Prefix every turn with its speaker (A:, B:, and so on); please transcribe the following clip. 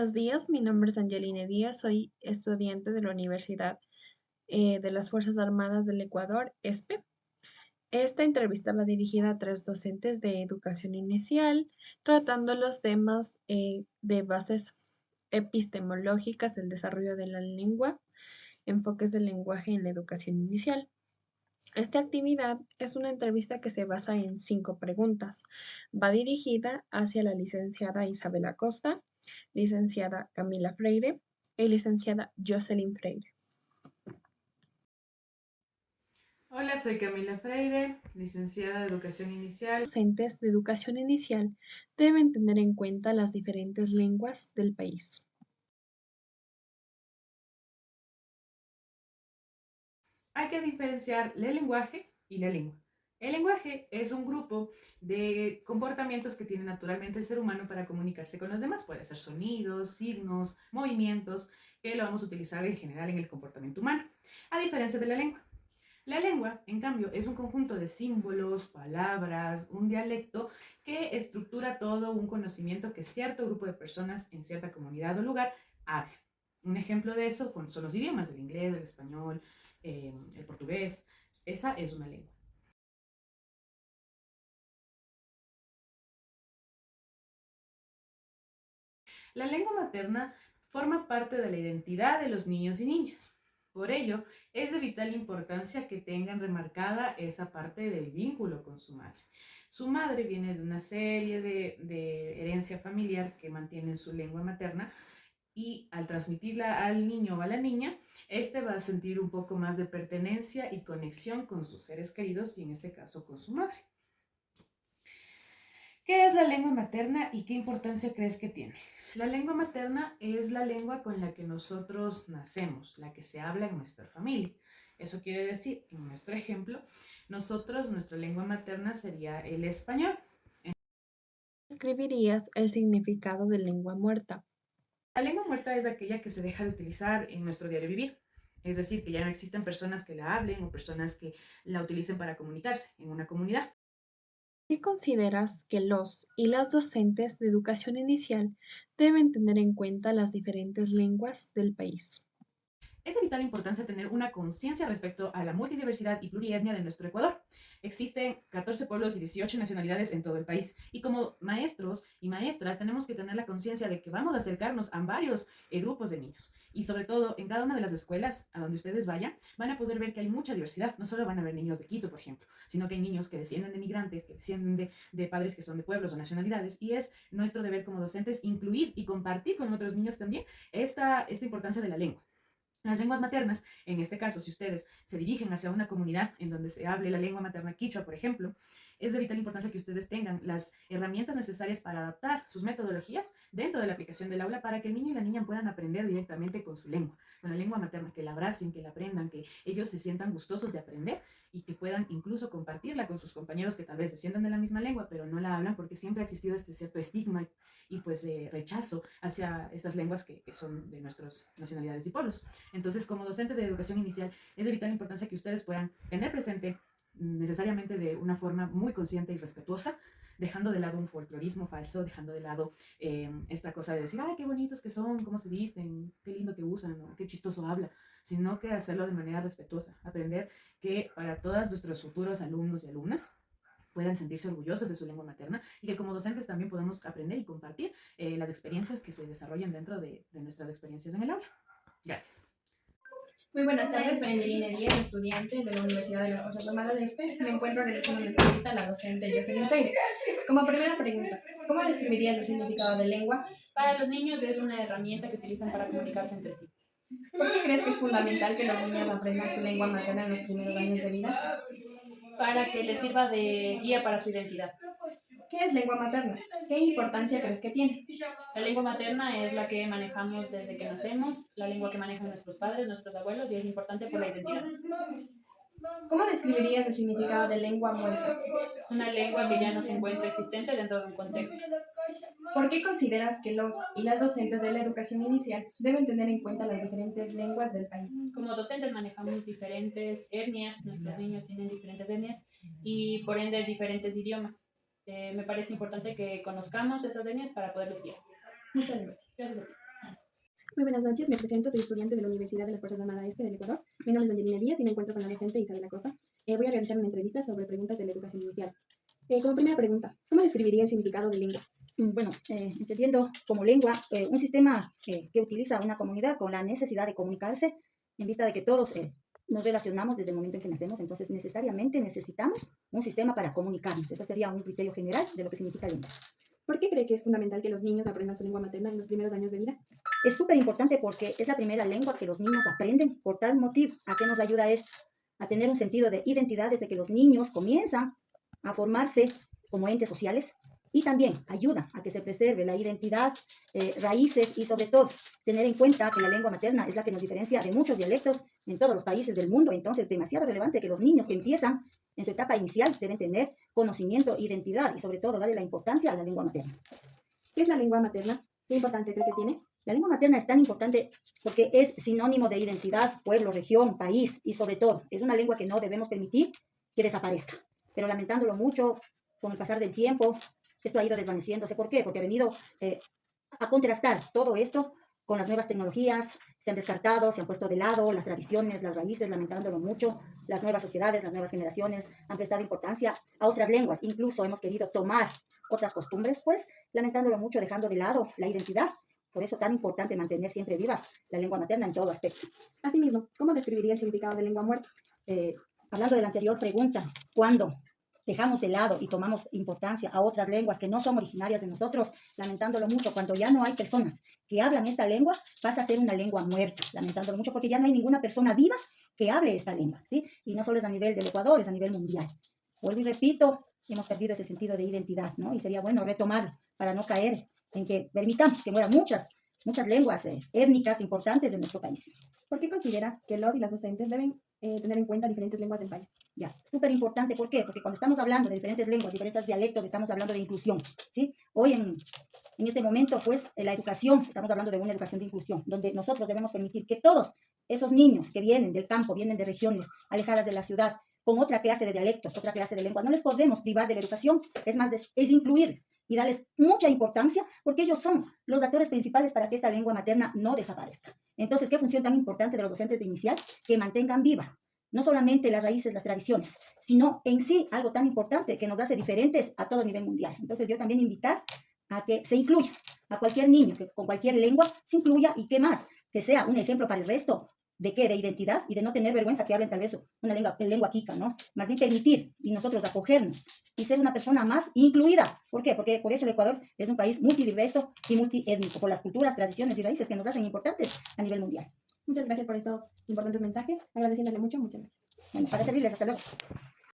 A: Buenos días, mi nombre es Angeline Díaz, soy estudiante de la Universidad de las Fuerzas Armadas del Ecuador, ESPE. Esta entrevista va dirigida a tres docentes de educación inicial, tratando los temas de bases epistemológicas del desarrollo de la lengua, enfoques del lenguaje en la educación inicial. Esta actividad es una entrevista que se basa en 5 preguntas. Va dirigida hacia la licenciada Isabel Acosta, licenciada Camila Freire y licenciada Jocelyn Freire.
B: Hola, soy Camila Freire, licenciada de Educación Inicial.
A: Docentes de educación inicial deben tener en cuenta las diferentes lenguas del país.
B: Hay que diferenciar el lenguaje y la lengua. El lenguaje es un grupo de comportamientos que tiene naturalmente el ser humano para comunicarse con los demás. Puede ser sonidos, signos, movimientos, que lo vamos a utilizar en general en el comportamiento humano, a diferencia de la lengua. La lengua, en cambio, es un conjunto de símbolos, palabras, un dialecto que estructura todo un conocimiento que cierto grupo de personas en cierta comunidad o lugar habla. Un ejemplo de eso son los idiomas, el inglés, el español, el portugués. Esa es una lengua. La lengua materna forma parte de la identidad de los niños y niñas. Por ello, es de vital importancia que tengan remarcada esa parte del vínculo con su madre. Su madre viene de una serie de herencia familiar que mantiene su lengua materna y al transmitirla al niño o a la niña, este va a sentir un poco más de pertenencia y conexión con sus seres queridos y en este caso con su madre. ¿Qué es la lengua materna y qué importancia crees que tiene? La lengua materna es la lengua con la que nosotros nacemos, la que se habla en nuestra familia. Eso quiere decir, en nuestro ejemplo, nuestra lengua materna sería el español.
A: Escribirías el significado de lengua muerta.
B: La lengua muerta es aquella que se deja de utilizar en nuestro diario vivir. Es decir, que ya no existen personas que la hablen o personas que la utilicen para comunicarse en una comunidad.
A: ¿Qué consideras que los y las docentes de educación inicial deben tener en cuenta las diferentes lenguas del país?
B: Es de vital importancia tener una conciencia respecto a la multidiversidad y plurietnia de nuestro Ecuador. Existen 14 pueblos y 18 nacionalidades en todo el país. Y como maestros y maestras tenemos que tener la conciencia de que vamos a acercarnos a varios grupos de niños. Y sobre todo, en cada una de las escuelas a donde ustedes vayan, van a poder ver que hay mucha diversidad. No solo van a ver niños de Quito, por ejemplo, sino que hay niños que descienden de migrantes, que descienden de padres que son de pueblos o nacionalidades. Y es nuestro deber como docentes incluir y compartir con otros niños también esta importancia de la lengua. Las lenguas maternas, en este caso, si ustedes se dirigen hacia una comunidad en donde se hable la lengua materna quichua, por ejemplo, es de vital importancia que ustedes tengan las herramientas necesarias para adaptar sus metodologías dentro de la aplicación del aula para que el niño y la niña puedan aprender directamente con su lengua, con la lengua materna, que la abracen, que la aprendan, que ellos se sientan gustosos de aprender y que puedan incluso compartirla con sus compañeros que tal vez desciendan de la misma lengua, pero no la hablan porque siempre ha existido este cierto estigma y pues rechazo hacia estas lenguas que son de nuestras nacionalidades y pueblos. Entonces, como docentes de educación inicial, es de vital importancia que ustedes puedan tener presente necesariamente de una forma muy consciente y respetuosa, dejando de lado un folclorismo falso, dejando de lado esta cosa de decir, ay, qué bonitos que son, cómo se visten, qué lindo que usan, ¿no? Qué chistoso habla, sino que hacerlo de manera respetuosa, aprender que para todos nuestros futuros alumnos y alumnas puedan sentirse orgullosos de su lengua materna y que como docentes también podemos aprender y compartir las experiencias que se desarrollan dentro de nuestras experiencias en el aula. Gracias.
C: Muy buenas tardes, soy Angelina Díaz, estudiante de la Universidad de las Fuerzas Armadas de ESPE. Me encuentro realizando una entrevista a la docente Jocelyn Freire. Como primera pregunta, ¿cómo describirías el significado de lengua?
D: Para los niños es una herramienta que utilizan para comunicarse entre sí,
C: ¿Por qué crees que es fundamental que los niños aprendan su lengua materna en los primeros años de vida?
D: para que les sirva de guía para su identidad.
C: ¿Qué es lengua materna? ¿Qué importancia crees que tiene?
D: La lengua materna es la que manejamos desde que nacemos, la lengua que manejan nuestros padres, nuestros abuelos y es importante por la identidad.
C: ¿Cómo describirías el significado de lengua muerta?
D: Una lengua que ya no se encuentra existente dentro de un contexto.
C: ¿Por qué consideras que los y las docentes de la educación inicial deben tener en cuenta las diferentes lenguas del país?
D: Como docentes manejamos diferentes etnias, nuestros niños tienen diferentes etnias y por ende diferentes idiomas. Me parece importante que conozcamos esas etnias para poderlos guiar.
C: Muchas gracias.
D: Gracias a ti.
E: Muy buenas noches, me presento, soy estudiante de la Universidad de las Fuerzas Armadas Este del Ecuador. Mi nombre es Angelina Díaz y me encuentro con la docente Isabel Acosta. Voy a realizar una entrevista sobre preguntas de la educación inicial. Como primera pregunta, ¿cómo describiría el significado de lengua?
F: Bueno, entendiendo como lengua un sistema que utiliza una comunidad con la necesidad de comunicarse, en vista de que todos nos relacionamos desde el momento en que nacemos, entonces necesariamente necesitamos un sistema para comunicarnos. Ese sería un criterio general de lo que significa lengua.
E: ¿Por qué cree que es fundamental que los niños aprendan su lengua materna en los primeros años de vida?
F: Es súper importante porque es la primera lengua que los niños aprenden. Por tal motivo, ¿a qué nos ayuda esto? A tener un sentido de identidad desde que los niños comienzan a formarse como entes sociales, y también ayuda a que se preserve la identidad, raíces, y sobre todo tener en cuenta que la lengua materna es la que nos diferencia de muchos dialectos en todos los países del mundo. Entonces, demasiado relevante que los niños que empiezan en su etapa inicial deben tener conocimiento, identidad y sobre todo darle la importancia a la lengua materna.
E: ¿Qué es la lengua materna? ¿Qué importancia cree que tiene?
F: La lengua materna es tan importante porque es sinónimo de identidad, pueblo, región, país, y sobre todo es una lengua que no debemos permitir que desaparezca. Pero lamentándolo mucho, con el pasar del tiempo, esto ha ido desvaneciéndose. ¿Por qué? Porque ha venido a contrastar todo esto con las nuevas tecnologías. Se han descartado, se han puesto de lado las tradiciones, las raíces, lamentándolo mucho. Las nuevas sociedades, las nuevas generaciones han prestado importancia a otras lenguas. Incluso hemos querido tomar otras costumbres, pues, lamentándolo mucho, dejando de lado la identidad. Por eso tan importante mantener siempre viva la lengua materna en todo aspecto.
E: Asimismo, ¿cómo describiría el significado de lengua muerta?
F: Hablando de la anterior pregunta, ¿cuándo dejamos de lado y tomamos importancia a otras lenguas que no son originarias de nosotros? Lamentándolo mucho, cuando ya no hay personas que hablan esta lengua, pasa a ser una lengua muerta. Lamentándolo mucho porque ya no hay ninguna persona viva que hable esta lengua, ¿sí? Y no solo es a nivel del Ecuador, es a nivel mundial. Vuelvo y repito, hemos perdido ese sentido de identidad, ¿no? Y sería bueno retomarlo para no caer en que permitamos que mueran muchas lenguas étnicas importantes de nuestro país.
E: ¿Por qué considera que los y las docentes deben tener en cuenta diferentes lenguas del país?
F: Ya, súper importante. ¿Por qué? Porque cuando estamos hablando de diferentes lenguas, diferentes dialectos, estamos hablando de inclusión, ¿sí? Hoy en este momento, pues, la educación, estamos hablando de una educación de inclusión, donde nosotros debemos permitir que todos esos niños que vienen del campo, vienen de regiones alejadas de la ciudad, con otra clase de dialectos, otra clase de lengua, no les podemos privar de la educación. Es más, es incluirles y darles mucha importancia, porque ellos son los actores principales para que esta lengua materna no desaparezca. Entonces, ¿qué función tan importante de los docentes de inicial? Que mantengan viva no solamente las raíces, las tradiciones, sino en sí algo tan importante que nos hace diferentes a todo nivel mundial. Entonces, yo también invitar a que se incluya a cualquier niño que con cualquier lengua se incluya, y qué más, que sea un ejemplo para el resto. ¿De qué? De identidad, y de no tener vergüenza que hablen tal vez una lengua quica, ¿no? Más bien permitir y nosotros acogernos y ser una persona más incluida. ¿Por qué? Porque por eso el Ecuador es un país multidiverso y multiétnico, por las culturas, tradiciones y raíces que nos hacen importantes a nivel mundial.
E: Muchas gracias por estos importantes mensajes. Agradeciéndole mucho, muchas gracias.
F: Bueno, para servirles, hasta luego.